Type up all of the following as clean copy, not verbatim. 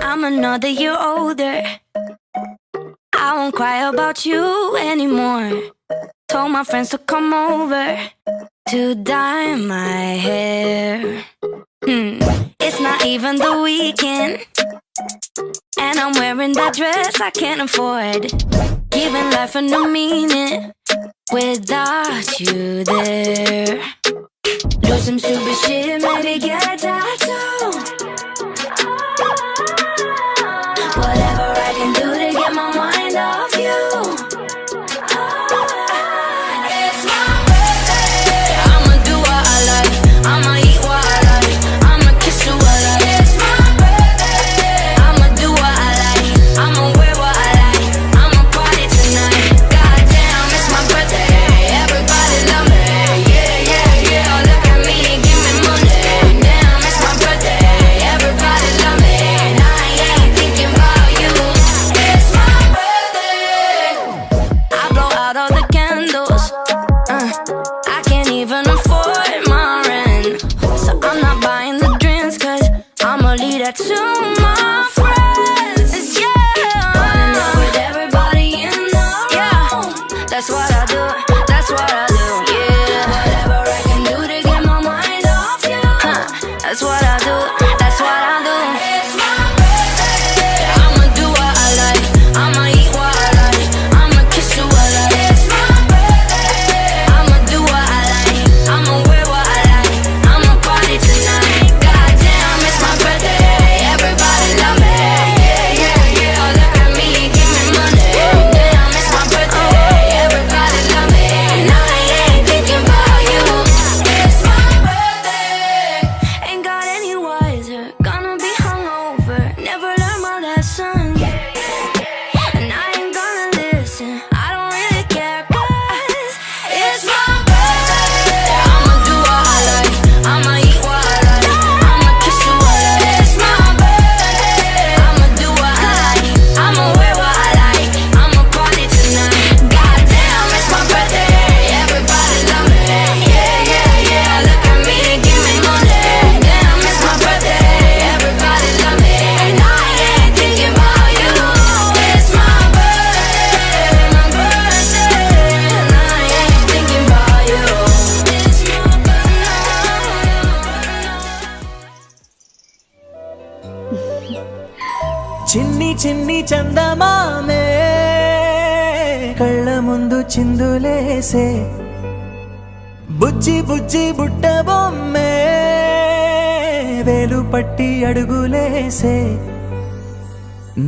I'm another year older. I won't cry about you anymore. Told my friends to come over to dye my hair. It's not even the weekend, and I'm wearing that dress I can't afford. Giving life a new meaning without you there. Do some stupid shit, maybe get a tattoo. Whatever I can do to get my mind off you. It's my birthday. I'ma do what I like. I'ma eat what I like. I'ma kiss who I like. It's my birthday. I'ma do what I like. I'ma wear what I like. I'ma party tonight. Goddamn, it's my birthday. Everybody love me. Yeah, yeah, yeah. Look at me and give me money. Damn, it's my birthday. Everybody love me. And I ain't thinking about you. It's my birthday. I blow out all the candles. I can't even afford my rent, so I'm not buying the drinks, cause I'ma leave that to my friends. Yeah, running up with everybody in the room. Yeah, that's what I do. That's what I do. Yeah, whatever I can do to get my mind off you. That's what I do. That's what I do. It's my birthday. I'ma do what I like. I'ma eat what I like. I'ma kiss who I like. It's my birthday. I'ma do what I like. I'ma wear what I like. I'ma party tonight. Goddamn, it's my birthday. Everybody love me. Yeah, yeah, yeah. Look at me and give me money. Damn, it's my birthday. Everybody love me. And I ain't thinking about you. It's my birthday. Ain't got any wiser. Gonna be hungover. Never learn my lesson. And I ain't gonna listen. I don't really care, cause it's my birthday. I'ma do what I like. I'ma eat what I like. I'ma kiss who I like. It's my birthday. I'ma do what I like. I'ma wear what I like. I'ma party tonight. Goddamn, it's my birthday. Everybody love me. Yeah, yeah, yeah. Look at me and give me money. Damn, it's my birthday. Everybody love me. And I ain't thinking about you. It's my birthday. My birthday. And I ain't thinking about you. It's my చిన్ని చిన్ని చందమామే కళ్ళ ముందు చిందులేసే బుజ్జి బుజ్జి బుట్ట బొమ్మే వేలు పట్టి అడుగులేసే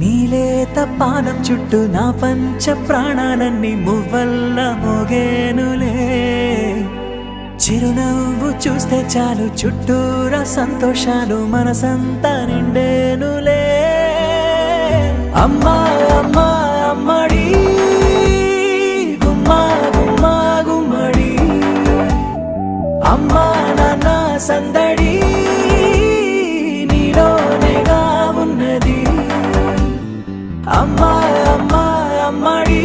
నీలేత పానం చుట్టూ నా పంచ ప్రాణాలన్నీ మువ్వల్ల మోగేనులే చిరునవ్వు చూస్తే చాలు చుట్టూరా సంతోషాలు మనసంతా నిండేనులే అమ్మా అమ్మా అమ్మడి గుమ్మా గుమ్మా గుమ్మడి అమ్మా నాన్న సందడి నీలోనేగా ఉన్నది అమ్మా అమ్మా అమ్మడి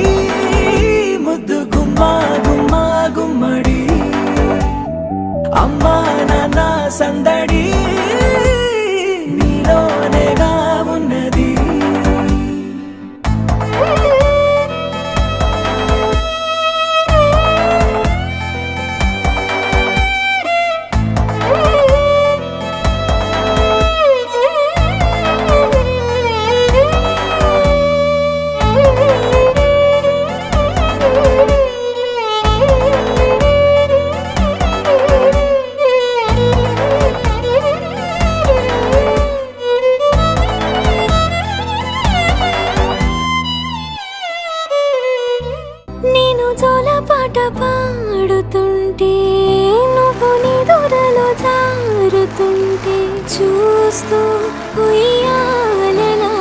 ముద్దు గుమ్మా గుమ్మా గుమ్మడి అమ్మా నాన్న సందడి నీలోనేగా ఉన్నది జోల పాట పాడుతుంటే నువ్వు నిదురలో జారుతుంటే చూస్తూ ఉయ్యాలెలా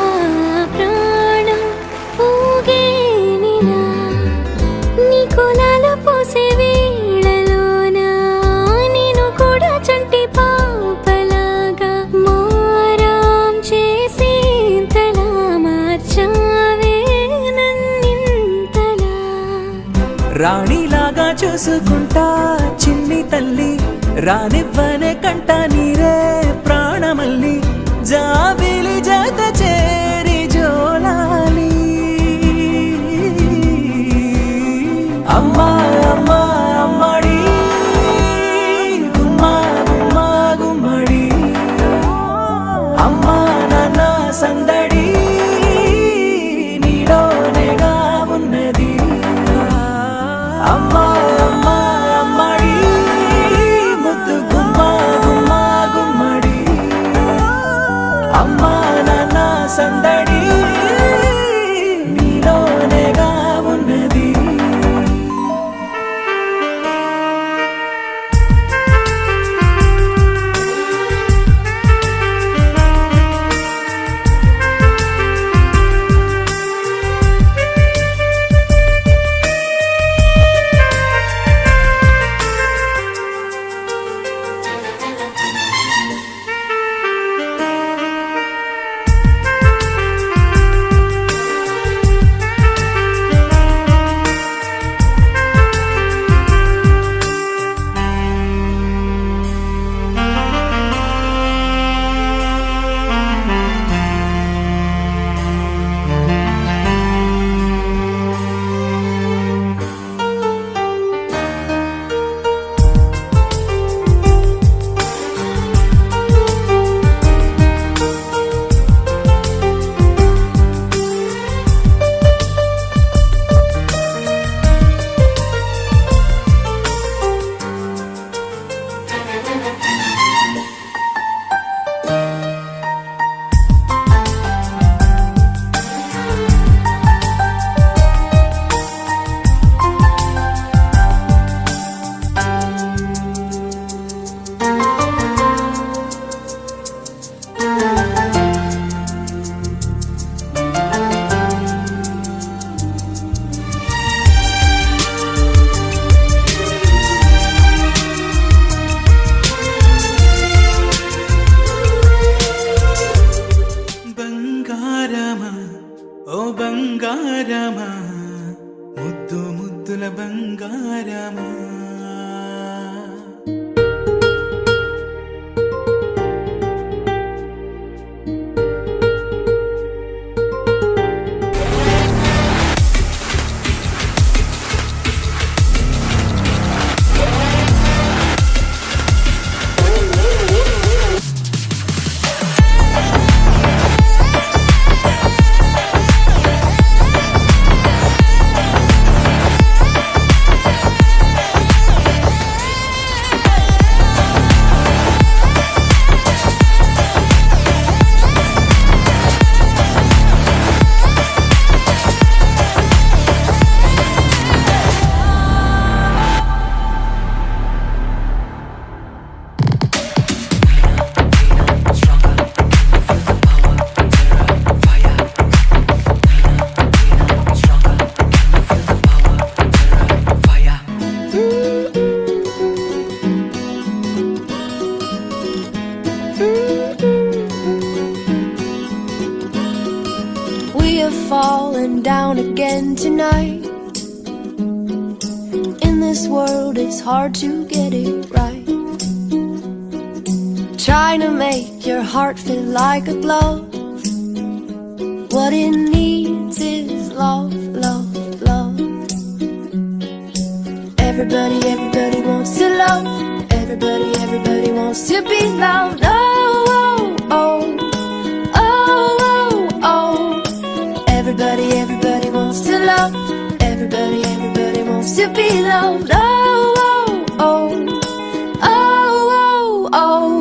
ప్రాణం ఊగేనిలా నీ కులాల పోసే వేళలోన నేను కూడా చంటి పాపలాగా మారాం చేసి తలా మార్చావే నన్నింతలా రాణిలాగా చూసుకుంటా చిన్ని తల్లి రానివ్వనే కంట నీరే ప్రాణమల్లి జాబిలి జత చేరి జోలాలి అమ్మా అమ్మా అమ్మడి గుమ్మా గుమ్మా గుమ్మడి అమ్మా నాన్న సందడి నీలోనేగా ఉన్నది అమ్మా అమ్మా అమ్మడి ముద్దు గుమ్మా గుమ్మా గుమ్మడి అమ్మా నాన్న సందడి నీలోనేగా ఉన్నది బంగారమా ఓ బంగారమా ముద్దు ముద్దుల బంగారమా We have fallen down again tonight. In this world, it's hard to get it right. Trying to make your heart feel like a glove. What it needs is love, love, love. Everybody, everybody wants to love. Everybody, everybody wants to be loved. Oh, oh, oh. Oh, oh, oh. Everybody, everybody wants to love. Everybody, everybody wants to be loved. Oh, oh, oh. Oh, oh, oh.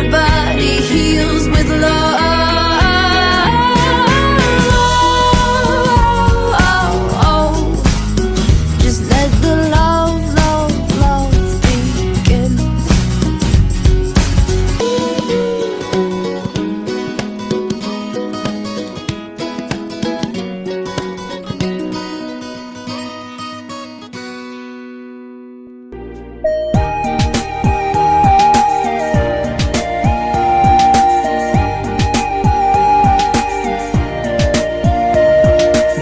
everybody heals with love. Just let the love begin.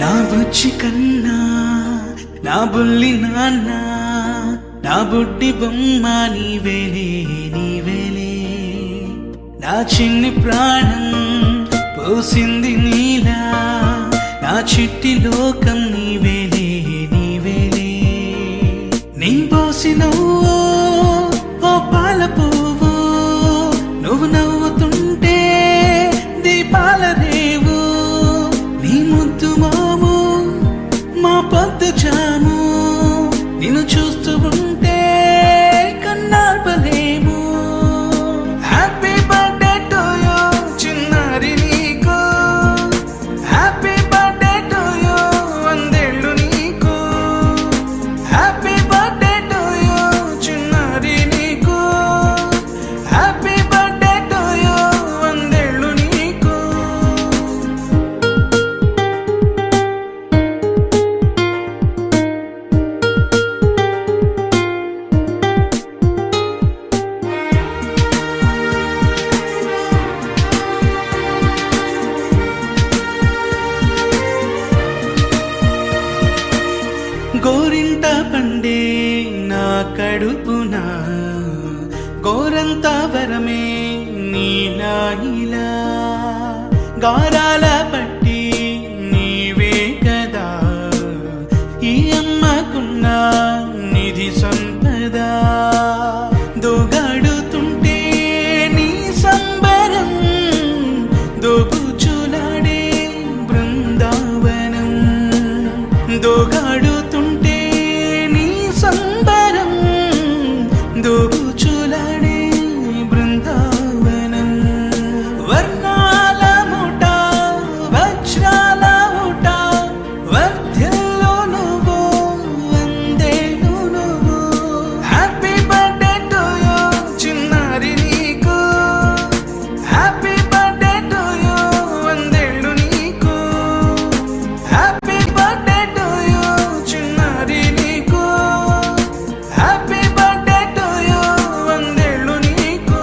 నా బుజ్జి కన్నా నా బుల్లి నాన్న నా బుడ్డి బొమ్మ నీవేలే నీవేలే నా చిన్ని ప్రాణం పోసింది నీలా నా చిట్టి లోకం నీవేలే నీవేలే నీ పోసినవో ఓ పాల పువ్వు నువ్వు నవ్వుతుంటే దీపాల రేవు నీ ముద్దు మాము మా పొద్దు జాము నిన్ను చూస్తూ ఉంటే కన్నార్పలేము హ్యాపీ బర్త్డే టు యూ చిన్నారి నీకు హ్యాపీ బర్త్డే టు యూ వందేళ్ళు నీకు హ్యాపీ బర్త్డే టు యూ చిన్నారి నీకు హ్యాపీ బర్త్డే టు యూ వందేళ్ళు నీకు గోరింట పండే నా కడుపున గోరంత వరమే నీలా ఇలా గారాల పట్టి నీవే కదా ఈ అమ్మకున్న నిధి సంపద దోగాడుతుంటే నీ సంబరం దోబుచులాడే బృందావనం దోగాడుతుంటే నీ సంబరం దోబుచులాడే బృందావనం వర్ణాల ముఠ వజ్రాల ఊట వర్ధ్యల్లో నువ్వు వందేళ్ళు నువ్వు హ్యాపీ బర్త్డే టు యూ చిన్నారి నీకు హ్యాపీ బర్త్డే టు యూ వందేళ్ళు నీకు హ్యాపీ బర్త్డే టు యూ చిన్నారి నీకు హ్యాపీ బర్త్డే టు యూ వందేళ్ళు నీకు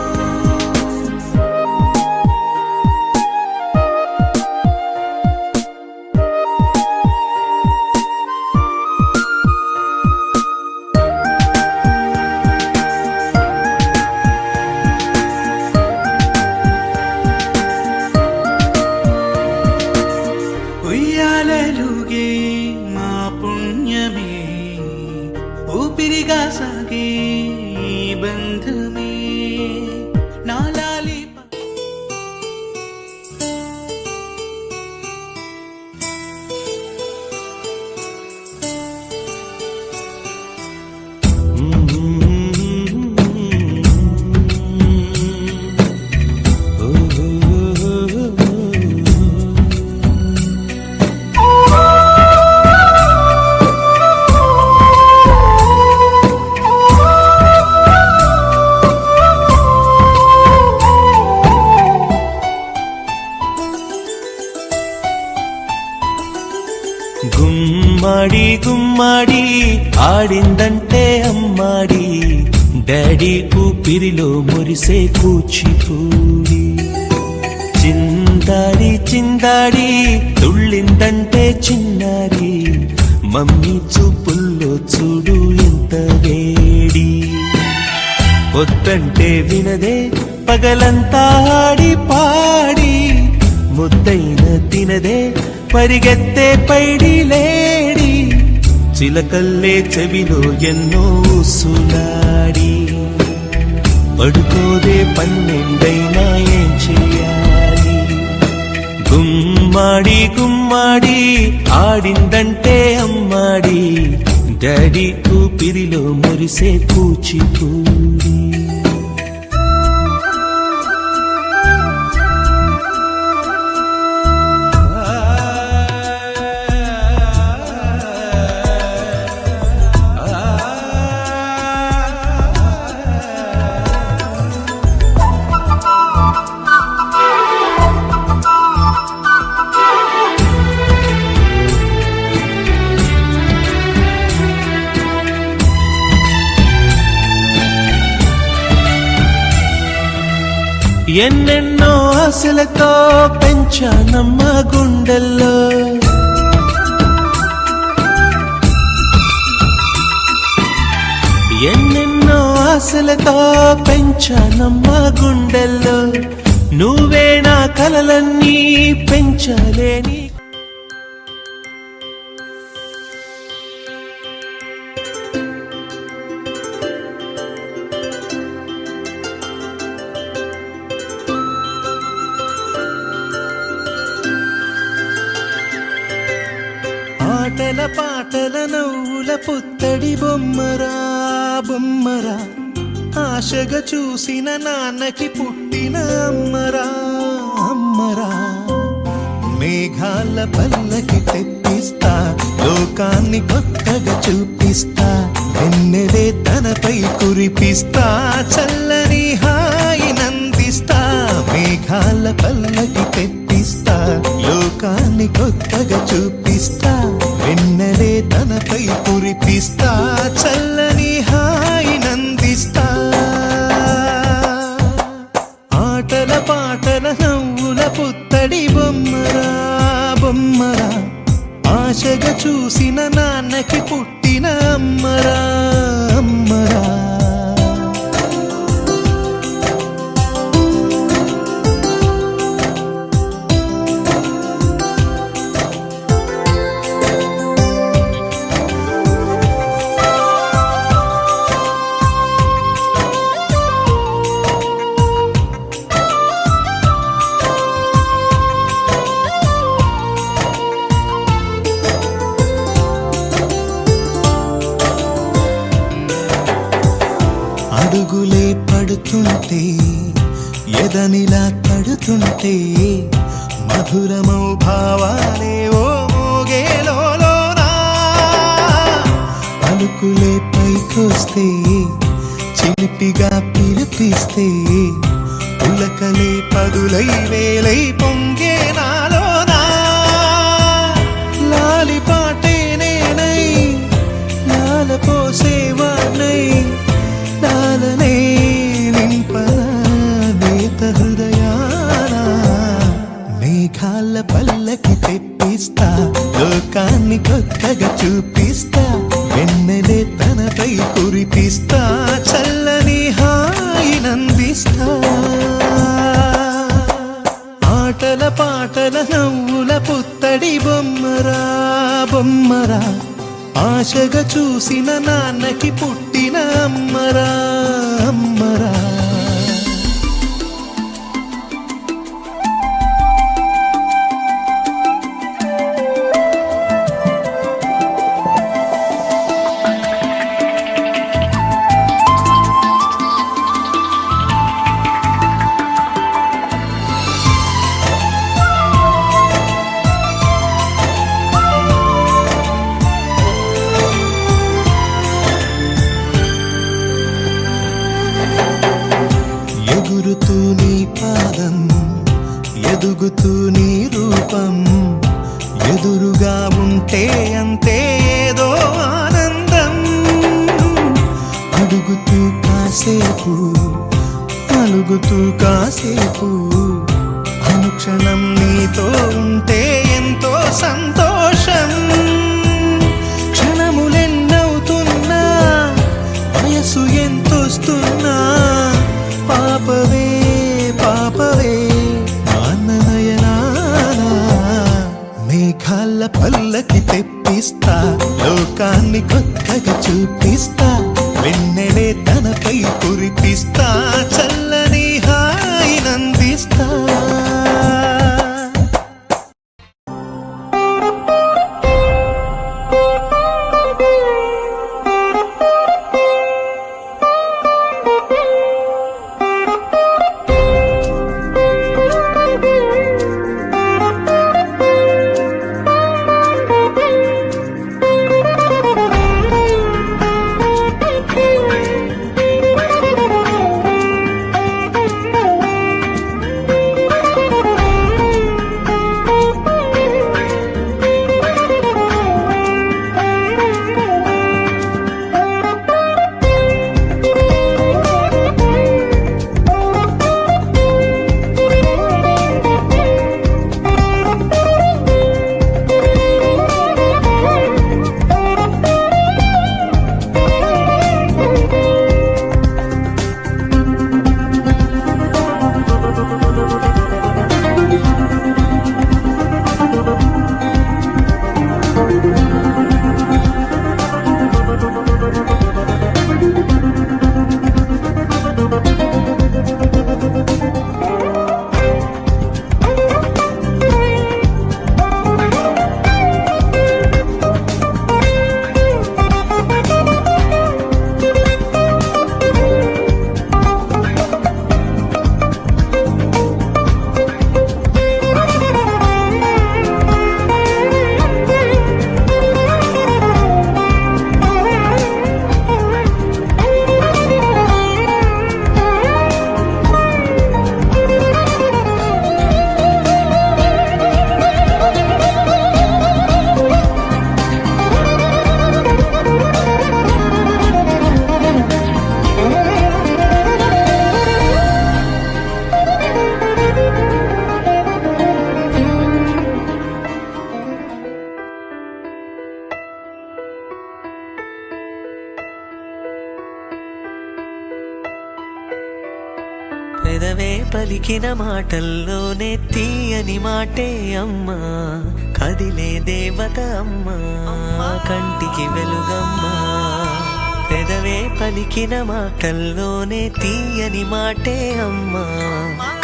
ఉయ్యాలలుగే మా పుణ్యమే ఊపిరిగా సాగే ఈ బంధమే నాలాలి గుమ్మడి గుమ్మడి ఆడిందంటే అమ్మాడి డాడీ ఊపిరిలో మురిసే కూచిపూడి చిందాడి చిందాడి తుళ్ళిందంటే చిన్నారి మమ్మీ చూపుల్లో చూడు ఎంత వేడి పొద్దంటే వినదే పగలంతా ఆడి పాడి ముద్దైన తినదే పరిగెత్తే పైడి లేడి చిలకల్లే చెవిలో ఎన్నో సులాడి పడుకోదే పన్నెండైనా ఏం చెయ్యాలి గుమ్మాడి గుమ్మాడి ఆడిందంటే అమ్మాడి డాడీ ఊపిరిలో మురిసే కూచిపూడి ఎన్నెన్నో ఆశలతో పెంచానమ్మ గుండెల్లో, ఎన్నెన్నో ఆశలతో పెంచానమ్మ గుండెల్లో, నువ్వే నా కలలన్నీ పెంచలేని. ఆటల పాటల నవ్వుల పుత్తడి బొమ్మరా బొమ్మరా, ఆశగా చూసిన నాన్నకి పుట్టిన అమ్మరా అమ్మరా. మేఘాల పల్లకి తెప్పిస్తా, లోకాన్ని కొత్తగా చూపిస్తా, వెన్నెలే తనపై కురిపిస్తా, చల్లని హాయి నందిస్తా. మేఘాల పల్లకి తెప్పిస్తా, లోకాన్ని కొత్తగా చూపిస్తా, వెన్నెలే తనపై కురిపిస్తా, చల్లని హాయి నందిస్తా. ఆటల పాటల నవ్వుల పుత్తడి బొమ్మరా బొమ్మరా, ఆశగా చూసిన నాన్నకి పుట్టిన అమ్మరా అమ్మరా. అడుగులే పడుతుంటే, ఎదనిలా తడుతుంటే, మధురమౌ భావాలే ఓ మోగేలోనా. పలుకులే పైకొస్తే, చిలిపిగా పిలిపిస్తే, పులకలే పదులై వేలై పొంగే నాలోనా. లాలి పాటే నేనై, లాల పోసేవాణ్ణై, లాలనే నింపనా నేత హృదయానా. మేఘాల పల్లకి తెప్పిస్తా, లోకాన్ని కొత్తగా చూపిస్తా, వెన్నెలే తనపై కురిపిస్తా, చల్లని హాయి నందిస్తా. ఆటల పాటల నవ్వుల పుత్తడి బొమ్మరా బొమ్మరా, ఆశగా చూసిన నాన్నకి పుట్టిన అమ్మరా అమ్మరా. ఎగురుతూ నీ పాదం, ఎదుగుతూ నీ రూపం, ఎదురుగా ఉంటే అంతే ఏదో ఆనందం. అడుగుతూ కాసేపు, అలుగుతూ కాసేపు, అనుక్షణం నీతో ఉంటే ఎంతో సంతోషం. క్షణములెన్నవుతున్నా, వయసు ఎంతొస్తున్నా, పాపవే పాపవే మాననయనానా. మేఘాల పల్లకి తెప్పిస్తా, లోకాన్ని కొత్తగా చూపిస్తా, వెన్నెలే తనపై కురిపిస్తా, చల్లని హాయి నందిస్తా. పలికిన మాటల్లోనే తీయని మాటే అమ్మా కదిలే దేవత అమ్మా కంటికి వెలుగమ్మా పెదవే పలికిన మాటల్లోనే తీయని మాటే అమ్మా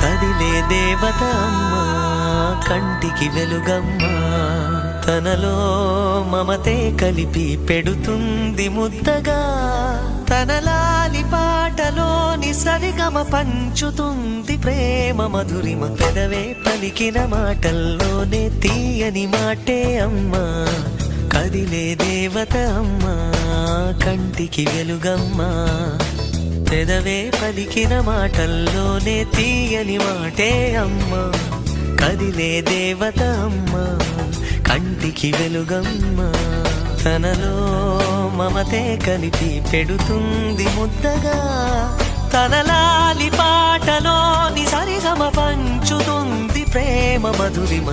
కదిలే దేవత అమ్మా కంటికి వెలుగమ్మా తనలో మమతే కలిపి పెడుతుంది ముద్దగా తన లాలి పాటలోని సరిగమ పంచుతుంది ప్రేమ మధురిమ పెదవే పలికిన మాటల్లోనే తీయని మాటే అమ్మా కదిలే దేవత అమ్మా కంటికి వెలుగమ్మా పెదవే పలికిన మాటల్లోనే తీయని మాటే అమ్మా కదిలే దేవత అమ్మా కంటికి వెలుగమ్మా తనలో మమతే కలిపి పెడుతుంది ముద్దగా తన లాలి పాటలోని సరిగమ పంచుతుంది ప్రేమ మధురిమ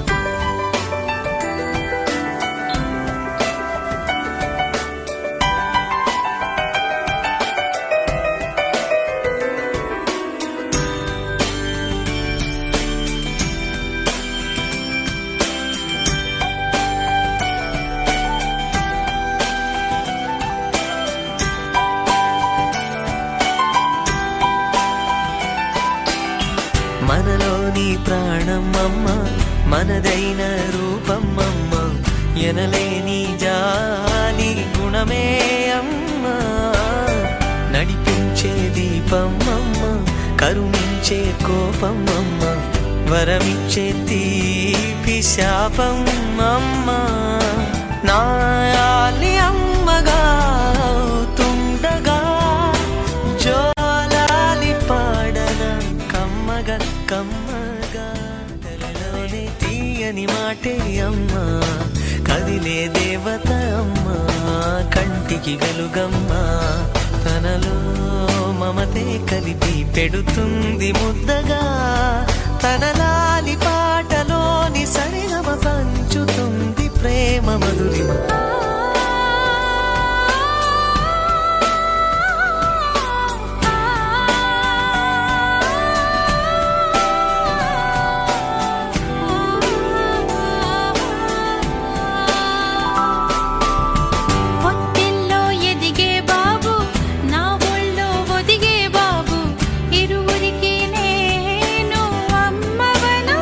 మనలోని ప్రాణమమ్మ మనదైన రూపమమ్మ ఎనలేని జాలి గుణమే అమ్మ నడిపించే దీపమమ్మ కరుణించే కోపమమ్మ వరమిచ్చే తీపి శాపమమ్మ నాయాలి అమ్మగా అవుతుండగా జోలాలి పాడన కమ్మగా తనలోనే తీయని మాటే అమ్మా కదిలే దేవత అమ్మా కంటికి వెలుగమ్మా తనలో మమతే కలిపి పెడుతుంది ముద్దగా తన లాలి పాటలోని సరిగమ పంచుతుంది ప్రేమ మధురిమ పొట్టెల్లో ఎదిగే బాబు నా ఒళ్ళో ఒదిగే బాబు ఇరువురికి నేను అమ్మవనా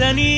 ధరణి